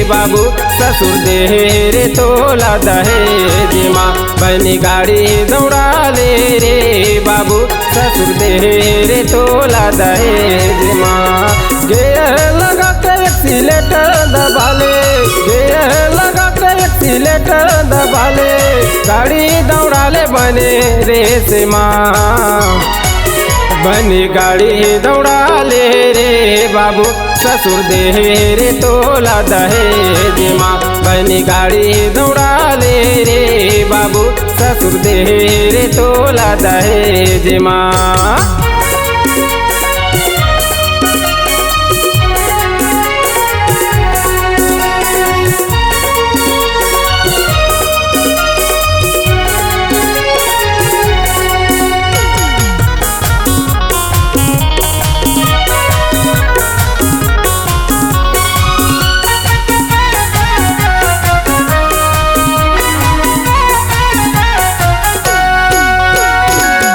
बाबू ससुर दे रे तोला दहेज माँ। बनी गाड़ी दौड़ा ले रे बाबू ससुर दे रे तोला दहेज माँ। गेयर लगा के एक्सीलेटर दबा ले, गेयर लगा के एक्सीलेटर दबा ले, गाड़ी दौड़ा ले बने रेस माँ। बनी गाड़ी दौड़ा ले रे बाबू ससुर दे रे तोला दहेज माँ। बनी गाड़ी दौड़ा ले रे बाबू ससुर दे रे तोला दहेज माँ।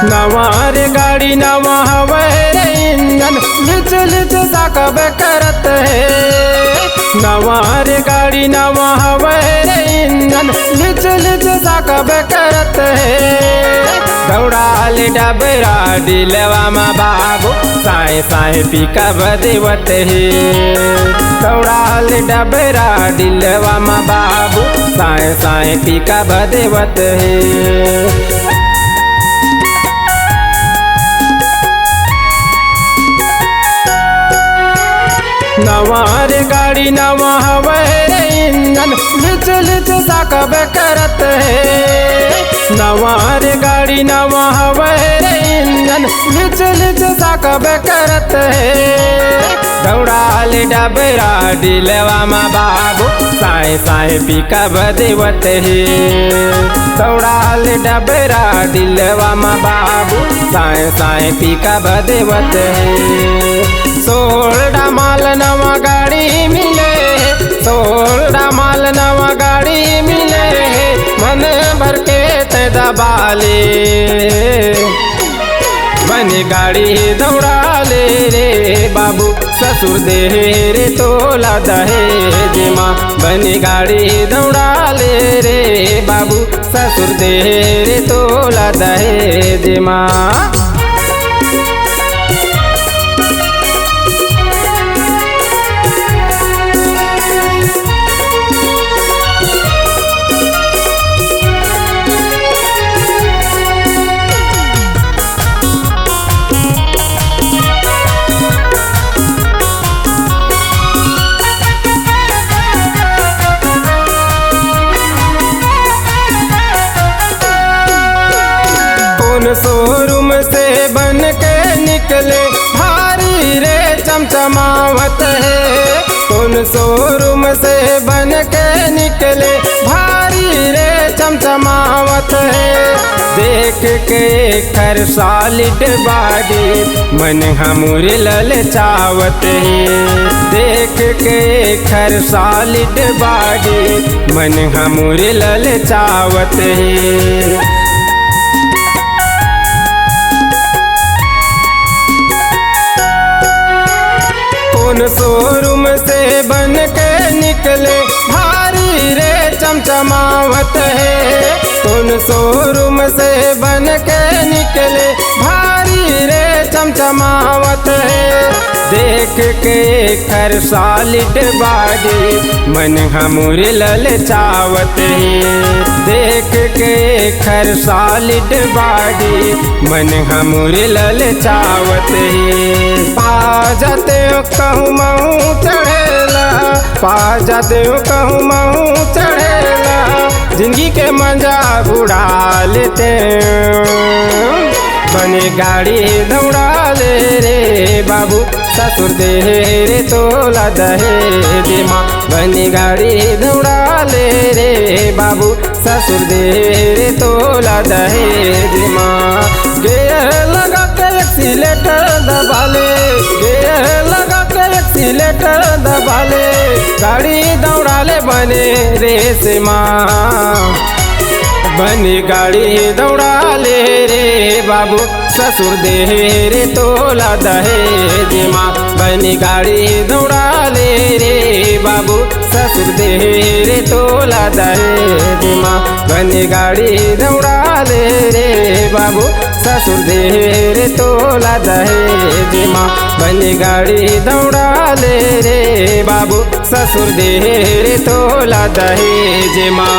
नवार गाड़ी नवा हवे इंजन लिच लिच साकब करत है। नवार गाड़ी नवा हवे इंजन लिच लिच साकब करत है। दौड़ा ले डबरा डिलवा मा बाबू साए साए पीका बदेवत है। दौड़ा ले डबरा डिलवा मा बाबू साए साए पीका बदेवत है। नवार गाड़ी नवा हवे इंजन लिच लिच साकब करत है। नवार गाड़ी नवा हवे इंजन लिच लिच साकब करत है। दौड़ा ले डबरा डिलवा मा बाबू साए साए पीका बदेवत है। दौड़ा ले डबरा डिलवा मा बाबू साए साए पीका बदेवत है। सोलडा माल नवा गाड़ी मिले, सोलडा माल नवा गाड़ी मिले, मन भर के ते दबा ले। बनी गाड़ी दौड़ा ले रे बाबू ससुर दे रे तोला दहेज माँ। बनी गाड़ी दौड़ा ले रे बाबू ससुर दे रे तोला दहेज माँ। शोरूम से बन के निकले भारी रे चमचमावत है। कौन शोरूम से बन के निकले भारी रे चमचमावत है। देख के खर सॉलिड बॉडी मन हमूर ललचावत है। देख के खर सॉलिड बॉडी मन हमूर ललचावत है। शोरूम से बन के निकले भारी रे चमचमावत है। कौन शोरूम से बन के निकले भारी रे चमचमावत है। देख के खर सॉलिड बॉडी मन हमूर ललचावत है। देख के खर सॉलिड बॉडी मन हमूर ललचावत है। पा जाते कहूँ महू चढ़ेला, पा जाते कहूँ महू चढ़ेला, जिंदगी के मजा उड़ा लेते। बनी गाड़ी दौड़ा ले रे बाबू ससुर दे रे तोला दहेज माँ। बनी गाड़ी दौड़ा ले रे बाबू ससुर दे रे तोला दहेज माँ। गेयर लगा के एक्सीलेटर दबा ले, गेयर लगा के एक्सीलेटर दबा ले, गाड़ी दौड़ा ले बने रेस माँ। बनी गाड़ी दौड़ा ले रे बाबू ससुर दे रे तोला दहेज माँ। बनी गाड़ी दौड़ा ले रे बाबू ससुर दे रे तोला दहेज माँ बनी गाड़ी दौड़ा ले रे बाबू ससुर दे रे तोला दहेज माँ बनी गाड़ी दौड़ा ले रे बाबू ससुर दे रे तोला दहेज माँ।